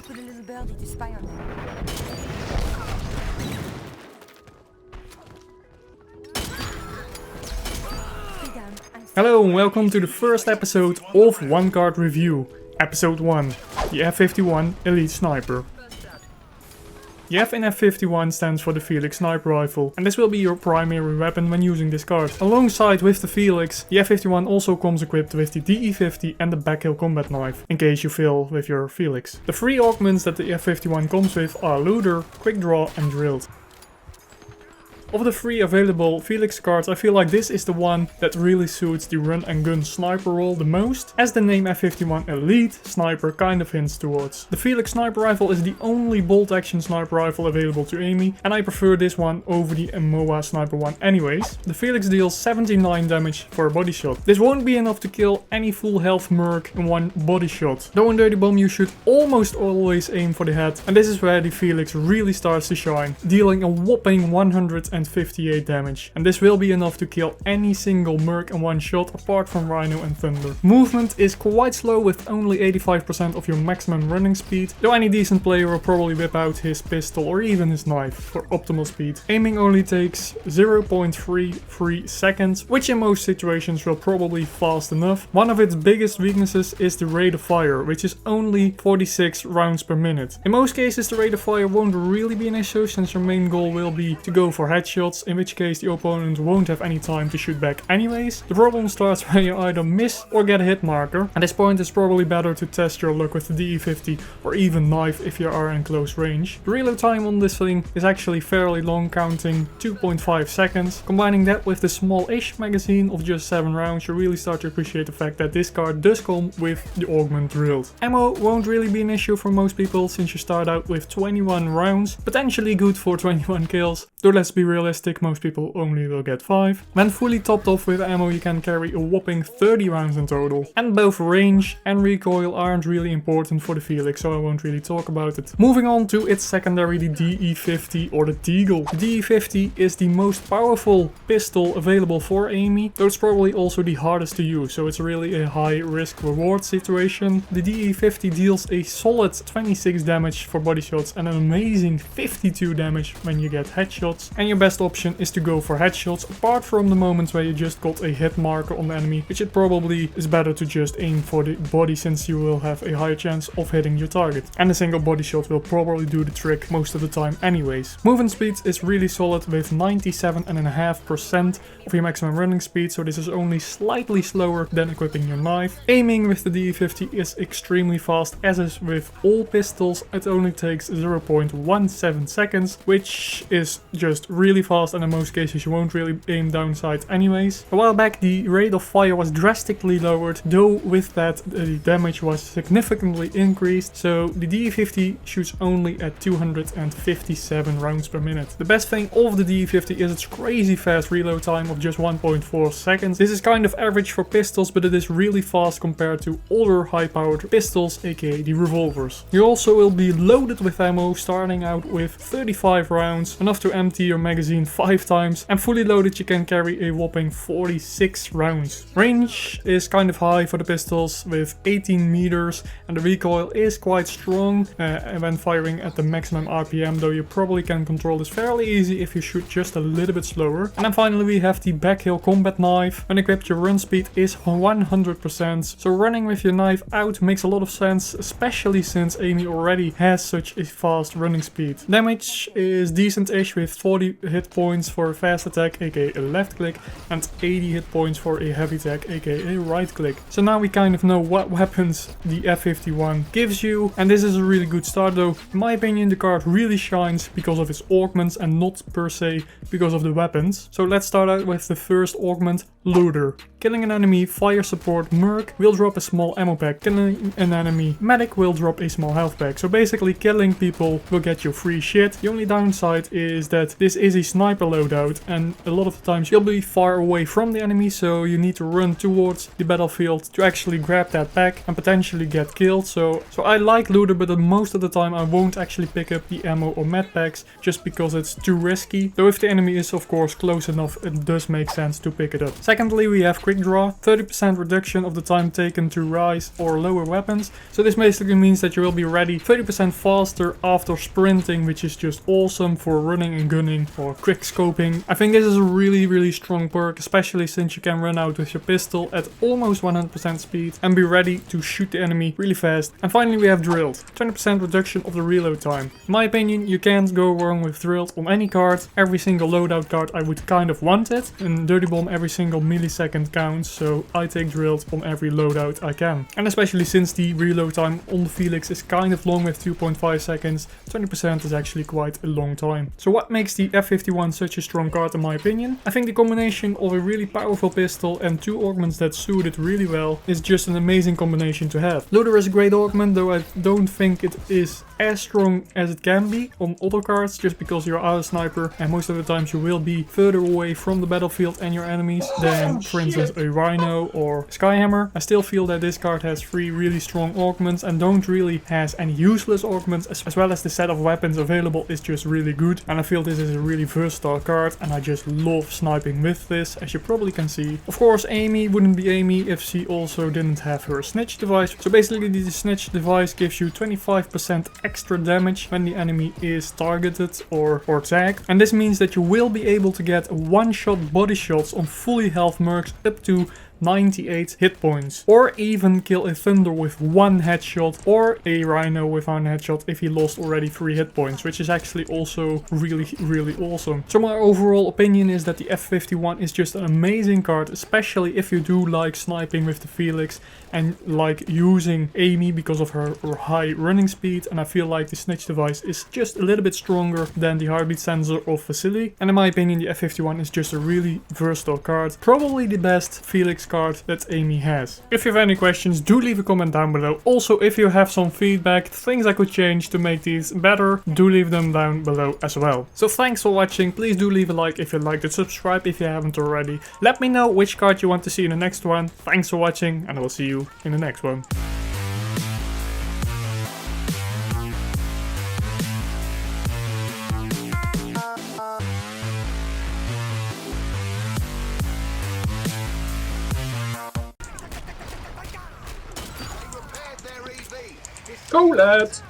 put a little birdie to spy on them. Hello and welcome to the first episode of One Card Review, Episode 1, the F51 Elite Sniper. The F in F51 stands for the Felix Sniper Rifle, and this will be your primary weapon when using this card. Alongside with the Felix, the F51 also comes equipped with the DE50 and the Backhill Combat Knife, in case you fail with your Felix. The three augments that the F51 comes with are Looter, Quick Draw and Drilled. Of the three available Felix cards, I feel like this is the one that really suits the run and gun sniper role the most, as the name F51 Elite Sniper kind of hints towards. The Felix Sniper Rifle is the only bolt action sniper rifle available to Aimee, and I prefer this one over the MOA Sniper one anyways. The Felix deals 79 damage for a body shot. This won't be enough to kill any full health merc in one body shot. Though in Dirty Bomb you should almost always aim for the head, and this is where the Felix really starts to shine, dealing a whopping 158 damage, and this will be enough to kill any single merc in one shot apart from Rhino and Thunder. Movement is quite slow with only 85% of your maximum running speed, though any decent player will probably whip out his pistol or even his knife for optimal speed. Aiming only takes 0.33 seconds, which in most situations will probably fast enough. One of its biggest weaknesses is the rate of fire, which is only 46 rounds per minute. In most cases the rate of fire won't really be an issue, since your main goal will be to go for headshots, in which case the opponent won't have any time to shoot back anyways. The problem starts when you either miss or get a hit marker. At this point it's probably better to test your luck with the DE50 or even knife if you are in close range. The reload time on this thing is actually fairly long, counting 2.5 seconds. Combining that with the small-ish magazine of just 7 rounds, you really start to appreciate the fact that this card does come with the Augment Drilled. Ammo won't really be an issue for most people, since you start out with 21 rounds, potentially good for 21 kills, though let's be realistic, most people only will get 5. When fully topped off with ammo you can carry a whopping 30 rounds in total. And both range and recoil aren't really important for the Felix, so I won't really talk about it. Moving on to its secondary, the DE50 or the Deagle. The DE50 is the most powerful pistol available for Aimee, though it's probably also the hardest to use, so it's really a high risk reward situation. The DE50 deals a solid 26 damage for body shots and an amazing 52 damage when you get headshots, and your best option is to go for headshots, apart from the moments where you just got a hit marker on the enemy, which it probably is better to just aim for the body, since you will have a higher chance of hitting your target. And a single body shot will probably do the trick most of the time anyways. Movement speed is really solid with 97.5% of your maximum running speed, so this is only slightly slower than equipping your knife. Aiming with the DE50 is extremely fast, as is with all pistols. It only takes 0.17 seconds, which is just really fast, and in most cases you won't really aim down sight anyways. A while back the rate of fire was drastically lowered, though with that the damage was significantly increased, so the DE50 shoots only at 257 rounds per minute. The best thing of the DE50 is its crazy fast reload time of just 1.4 seconds. This is kind of average for pistols, but it is really fast compared to other high-powered pistols, aka the revolvers. You also will be loaded with ammo, starting out with 35 rounds, enough to empty your magazine 5 times, and fully loaded you can carry a whopping 46 rounds. Range is kind of high for the pistols with 18 meters, and the recoil is quite strong when firing at the maximum RPM, though you probably can control this fairly easy if you shoot just a little bit slower. And then finally we have the Backhill Combat Knife. When equipped your run speed is 100%, so running with your knife out makes a lot of sense, especially since Aimee already has such a fast running speed. Damage is decent-ish with 40 hit points for a fast attack, aka a left click, and 80 hit points for a heavy attack, aka a right click. So now we kind of know what weapons the F51 gives you, and this is a really good start, though in my opinion the card really shines because of its augments and not per se because of the weapons. So let's start out with the first augment, Looter. Killing an enemy fire support merc will drop a small ammo pack. Killing an enemy medic will drop a small health pack. So basically killing people will get you free shit. The only downside is that this is the sniper loadout, and a lot of the times you'll be far away from the enemy, so you need to run towards the battlefield to actually grab that pack and potentially get killed. So I like looter, but most of the time I won't actually pick up the ammo or med packs just because it's too risky. Though if the enemy is of course close enough, it does make sense to pick it up. Secondly, we have quick draw, 30% reduction of the time taken to rise or lower weapons. So this basically means that you will be ready 30% faster after sprinting, which is just awesome for running and gunning or quick scoping. I think this is a really strong perk, especially since you can run out with your pistol at almost 100% speed and be ready to shoot the enemy really fast. And finally we have drilled, 20% reduction of the reload time. In my opinion, you can't go wrong with drilled on any card. Every single loadout card I would kind of want it. In Dirty Bomb every single millisecond counts, so I take drilled on every loadout I can. And especially since the reload time on the Felix is kind of long with 2.5 seconds, 20% is actually quite a long time. So what makes the F51 such a strong card in my opinion? I think the combination of a really powerful pistol and two augments that suit it really well is just an amazing combination to have. Looter is a great augment, though I don't think it is as strong as it can be on other cards, just because you're out a sniper and most of the times you will be further away from the battlefield and your enemies than, for instance, a Rhino or Skyhammer. I still feel that this card has 3 really strong augments and don't really has any useless augments, as well as the set of weapons available is just really good. And I feel this is a really versatile card and I just love sniping with this, as you probably can see. Of course, Aimee wouldn't be Aimee if she also didn't have her snitch device. So basically the snitch device gives you 25% extra damage when the enemy is targeted or tagged. And this means that you will be able to get one-shot body shots on fully health mercs up to 98 hit points, or even kill a Thunder with 1 headshot or a Rhino with 1 headshot if he lost already 3 hit points, which is actually also really awesome. So my overall opinion is that the F51 is just an amazing card, especially if you do like sniping with the Felix and like using Aimee because of her high running speed. And I feel like the snitch device is just a little bit stronger than the heartbeat sensor of Vasily. And in my opinion, the F51 is just a really versatile card, probably the best Felix card that Aimee has. If you have any questions, do leave a comment down below. Also, if you have some feedback, things I could change to make these better, do leave them down below as well. So thanks for watching. Please do leave a like if you liked it, subscribe if you haven't already. Let me know which card you want to see in the next one. Thanks for watching and I will see you in the next one. Go lads!